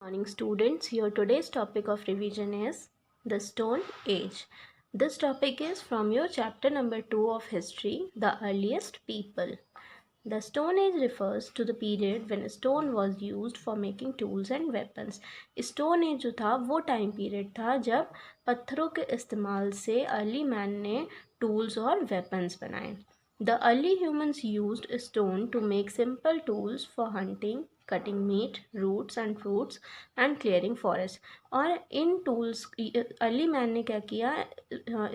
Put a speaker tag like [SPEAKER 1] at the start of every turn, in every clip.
[SPEAKER 1] Morning students, your today's topic of revision is the Stone Age. This topic is from your chapter number 2 of history, the earliest people. The Stone Age refers to the period when stone was used for making tools and weapons. Stone Age जो था वो time period था जब पत्थरों के इस्तेमाल से early man ने टूल्स और वेपन्स बनाए. The early humans used stone to make simple tools for hunting, cutting meat, roots and fruits and clearing forest. और इन टूल्स अर्ली मैन ने क्या किया,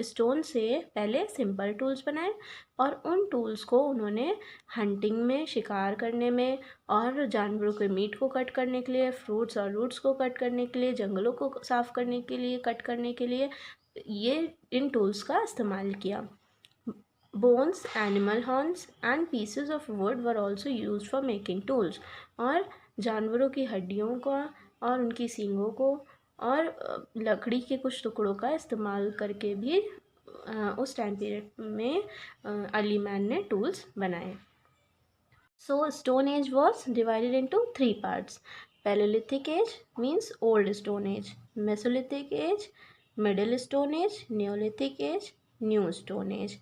[SPEAKER 1] स्टोन से पहले सिंपल टूल्स बनाए और उन टूल्स को उन्होंने हंटिंग में, शिकार करने में और जानवरों के मीट को कट करने के लिए, फ्रूट्स और रूट्स को कट करने के लिए, जंगलों को साफ करने के लिए, कट करने के लिए ये इन टूल्स का इस्तेमाल किया. Bones, animal horns and pieces of wood were also used for making tools. और जानवरों की हड्डियों का और उनकी सींगों को और लकड़ी के कुछ टुकड़ों का इस्तेमाल करके भी उस टाइम पीरियड में अर्ली मैन ने टूल्स बनाए. So Stone Age was divided into 3 parts. Paleolithic Age means Old Stone Age. Mesolithic Age, Middle Stone Age, Neolithic Age, New Stone Age.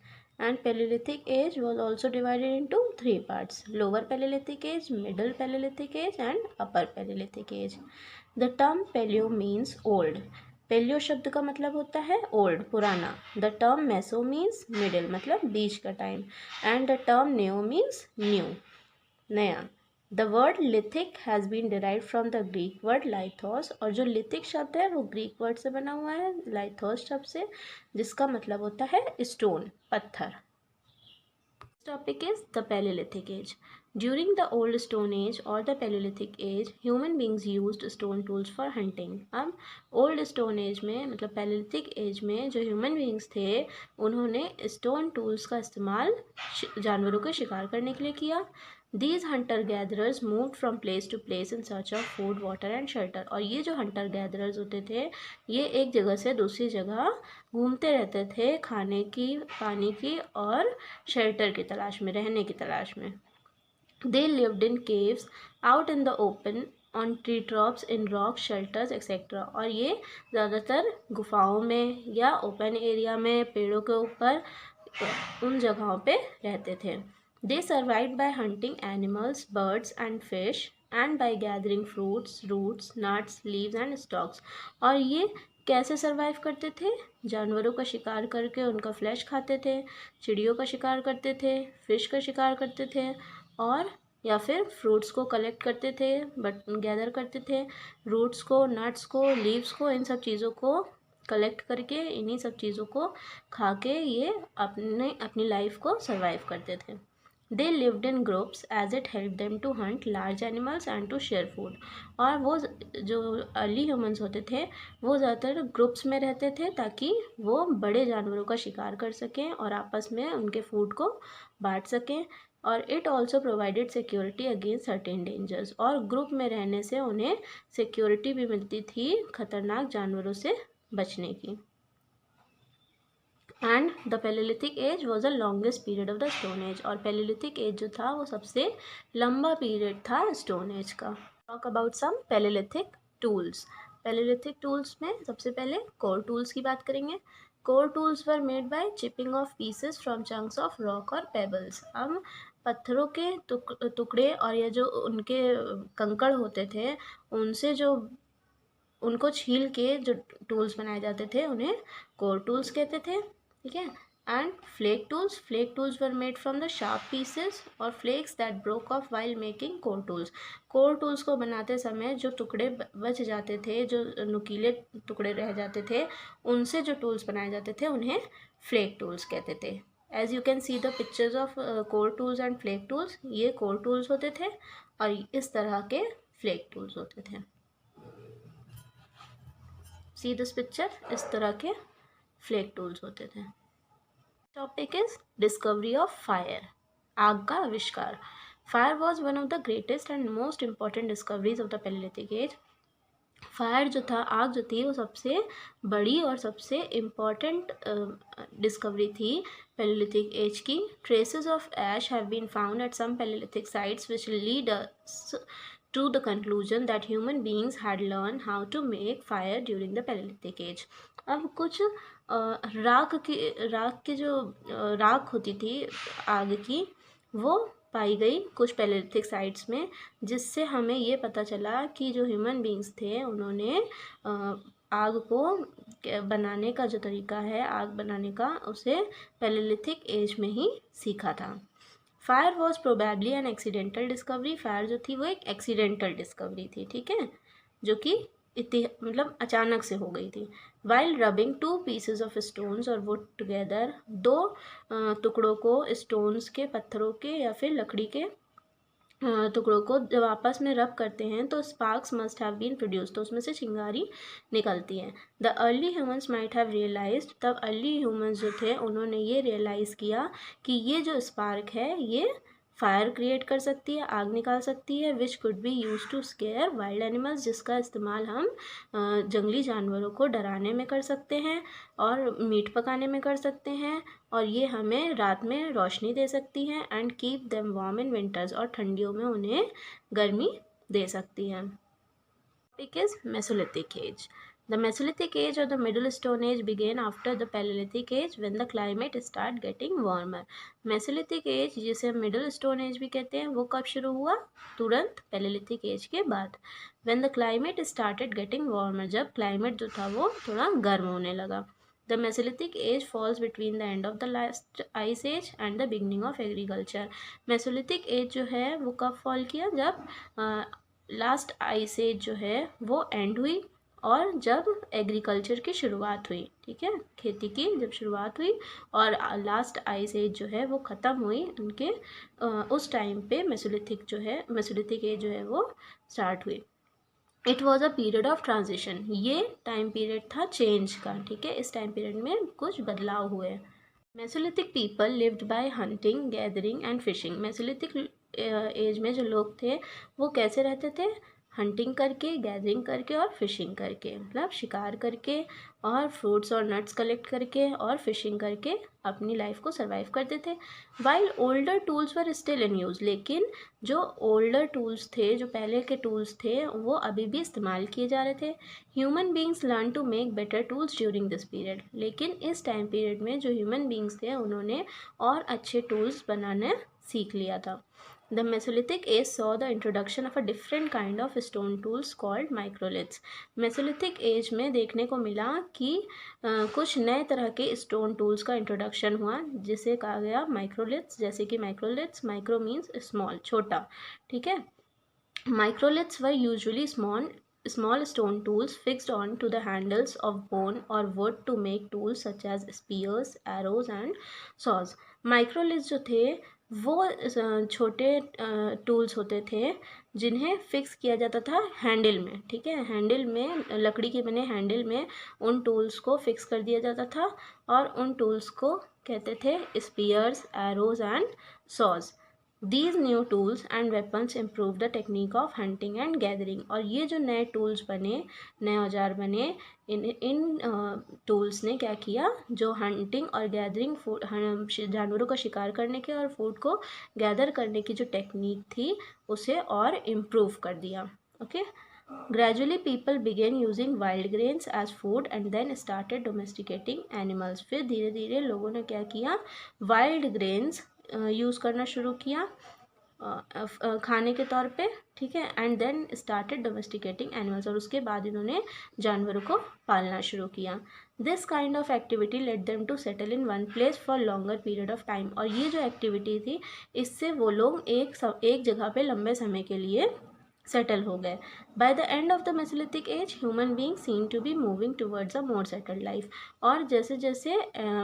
[SPEAKER 1] And Paleolithic Age was also divided into 3 parts: Lower Paleolithic Age, Middle Paleolithic Age and Upper Paleolithic Age. The term Paleo means old. Paleo शब्द का मतलब होता है old, पुराना. The term Meso means middle, मतलब बीच का time. And the term Neo means new, नया. The word lithic has been derived from the Greek word lithos. और जो lithic शब्द है वो ग्रीक वर्ड से बना हुआ है lithos शब्द से, जिसका मतलब होता है स्टोन, पत्थर. This topic is the Paleolithic Age. During the Old Stone Age or the Paleolithic Age, human beings used stone tools for hunting. अब Old Stone Age में, मतलब Paleolithic Age में जो human beings थे उन्होंने stone tools का इस्तेमाल जानवरों के शिकार करने के लिए किया. These hunter gatherers moved from place to place in search of food, water and shelter. और ये जो hunter gatherers होते थे ये एक जगह से दूसरी जगह घूमते रहते थे खाने की, पानी की और शेल्टर की तलाश में, रहने की तलाश में. They lived in caves, out in the open, on tree tops, in rocks, shelters, etc. और ये ज़्यादातर गुफाओं में या ओपन एरिया में, पेड़ों के ऊपर, उन जगहों पे रहते थे. They survived by hunting animals, birds and fish and by gathering fruits, roots, nuts, leaves and stalks. और ये कैसे सरवाइव करते थे? जानवरों का शिकार करके उनका फ्लैश खाते थे, चिड़ियों का शिकार करते थे, फिश का शिकार करते थे और या फिर फ्रूट्स को कलेक्ट करते थे, बट गैदर करते थे, रूट्स को, नट्स को, लीव्स को, इन सब चीज़ों को कलेक्ट करके इन्हीं सब चीज़ों को खा के ये अपनी लाइफ को सरवाइव करते थे. They lived in groups as it helped them to hunt large animals and to share food. और वो जो अर्ली ह्यूमंस होते थे वो ज़्यादातर ग्रुप्स में रहते थे ताकि वो बड़े जानवरों का शिकार कर सकें और आपस में उनके फूड को बांट सकें. और it also provided security against certain dangers. और ग्रुप में रहने से उन्हें सिक्योरिटी भी मिलती थी खतरनाक जानवरों से बचने की. And the paleolithic age was the longest period of the stone age. और पैलेलिथिक एज जो था वो सबसे लंबा पीरियड था स्टोन एज का. Talk about some paleolithic tools. Paleolithic tools में सबसे पहले कोर टूल्स की बात करेंगे. Core tools were made by chipping off pieces from chunks of rock और पेबल्स. अब पत्थरों के टुकड़े और ये जो उनके कंकड़ होते थे उनसे जो उनको छील के जो टूल्स बनाए जाते थे उन्हें कोर टूल्स कहते थे. ठीक है. And flake tools were made from the sharp pieces और flakes that broke off while making core tools. Core tools को बनाते समय जो टुकड़े बच जाते थे, जो नुकीले टुकड़े रह जाते थे, उनसे जो टूल्स बनाए जाते थे उन्हें फ्लेक टूल्स कहते थे. As you can see the pictures of core tools and flake tools. ये कोर टूल्स होते थे और इस तरह के फ्लेक टूल्स होते थे. सी दिस पिक्चर, इस तरह के फ्लेक टूल्स होते थे. Topic is discovery of fire. आग का आविष्कार. Fire was one of the greatest and most important discoveries of the paleolithic age. Fire जो था, आग जो थी, वो सबसे बड़ी और सबसे इम्पॉर्टेंट डिस्कवरी थी पैलेलिथिक एज की. Traces of ash have been found at some paleolithic sites which lead us to the conclusion that human beings had learned how to make fire during the Paleolithic age. अब कुछ राख की जो राख होती थी आग की, वो पाई गई कुछ पैलेलिथिक साइट्स में, जिससे हमें ये पता चला कि जो ह्यूमन बींग्स थे उन्होंने आग को बनाने का जो तरीका है आग बनाने का, उसे पैलेलिथिक एज में ही सीखा था. Fire was probably an accidental discovery. Fire जो थी वो एक एक्सीडेंटल डिस्कवरी थी, ठीक है, जो कि मतलब अचानक से हो गई थी. While rubbing to pieces of stones और वुड टुगेदर, दो टुकड़ों को स्टोन्स के, पत्थरों के या फिर लकड़ी के टुकड़ों को जब आपस में रब करते हैं तो sparks must have been produce, तो उसमें से चिंगारी निकलती है. The early humans might have realised, तब अर्ली ह्यूमन्स जो थे उन्होंने ये रियलाइज़ किया कि ये जो स्पार्क है ये फायर क्रिएट कर सकती है, आग निकाल सकती है, which could be use to scare wild animals, जिसका इस्तेमाल हम जंगली जानवरों को डराने में कर सकते हैं और मीट पकाने में कर सकते हैं, और ये हमें रात में रोशनी दे सकती हैं. And keep them warm in winters, और ठंडियों में उन्हें गर्मी दे सकती है. Topic is Mesolithic as. The Mesolithic age or the Middle Stone Age began after the Paleolithic age when the climate start getting warmer. Mesolithic age, जिसे हम Middle Stone Age भी कहते हैं, वो कब शुरू हुआ? तुरंत Paleolithic age के बाद. When the climate started getting warmer, जब climate जो था वो थोड़ा गर्म होने लगा. The Mesolithic age falls between the end of the last ice age and the beginning of agriculture. Mesolithic age जो है वो कब fall किया? जब लास्ट आइस एज जो है वो एंड हुई और जब एग्रीकल्चर की शुरुआत हुई, ठीक है, खेती की जब शुरुआत हुई और लास्ट आइस एज जो है वो ख़त्म हुई उनके उस टाइम पे मेसोलिथिक एज जो है वो स्टार्ट हुई. It was a period of transition. ये टाइम पीरियड था चेंज का, ठीक है, इस टाइम पीरियड में कुछ बदलाव हुए. Mesolithic people lived bye hunting, gathering and fishing. Mesolithic as में जो लोग थे वो कैसे रहते थे? हंटिंग करके, गैदरिंग करके और फिशिंग करके, मतलब शिकार करके और फ्रूट्स और नट्स कलेक्ट करके और फिशिंग करके अपनी लाइफ को सरवाइव करते थे. While older tools were still in use, लेकिन जो ओल्डर टूल्स थे, जो पहले के टूल्स थे, वो अभी भी इस्तेमाल किए जा रहे थे. Human beings learn to make better tools during this period. लेकिन इस टाइम पीरियड में जो ह्यूमन बींग्स थे उन्होंने और अच्छे टूल्स बनाना सीख लिया था. The Mesolithic age saw the introduction of a different kind of stone tools called microliths. Mesolithic age में देखने को मिला कि कुछ नए तरह के स्टोन टूल्स का इंट्रोडक्शन हुआ जिसे कहा गया माइक्रोलिथ्स. जैसे कि माइक्रोलिथ्स, माइक्रो मीन्स स्मॉल, छोटा, ठीक है. Microliths were usually small stone tools fixed on to the handles of bone or wood to make tools such as spears, arrows and saws. Microliths जो थे वो छोटे टूल्स होते थे जिन्हें फिक्स किया जाता था हैंडल में, ठीक है, हैंडल में, लकड़ी के बने हैंडल में उन टूल्स को फिक्स कर दिया जाता था और उन टूल्स को कहते थे spears, arrows and saws. These new tools and weapons improve the technique of hunting and gathering. और ये जो नए टूल्स बने, नए औजार बने, इन टूल्स ने क्या किया? जो हंटिंग और गैदरिंग, जानवरों का शिकार करने के और फूड को गैदर करने की जो टेक्निक थी उसे और इम्प्रूव कर दिया. Okay. Gradually people began using wild grains as food and then started domesticating animals. फिर धीरे धीरे लोगों ने क्या किया? वाइल्ड ग्रेन्स यूज़ करना शुरू किया खाने के तौर पे, ठीक है, and then started domesticating animals, और उसके बाद इन्होंने जानवरों को पालना शुरू किया. This kind of activity let them to settle in one place for longer period of time. और ये जो एक्टिविटी थी इससे वो लोग एक जगह पे लंबे समय के लिए सेटल हो गए. By the end of the mesolithic age human being seem to be moving towards a more settled life. और जैसे जैसे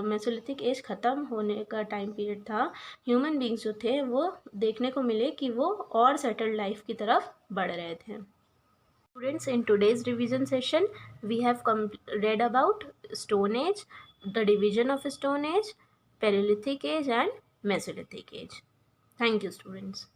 [SPEAKER 1] मेसोलिथिक एज ख़त्म होने का टाइम पीरियड था, ह्यूमन बींग्स जो थे वो देखने को मिले कि वो और सेटल्ड लाइफ की तरफ बढ़ रहे थे. Students, in today's revision session, we have read about Stone Age, the division of Stone Age, Paleolithic Age and Mesolithic Age. Thank you, students.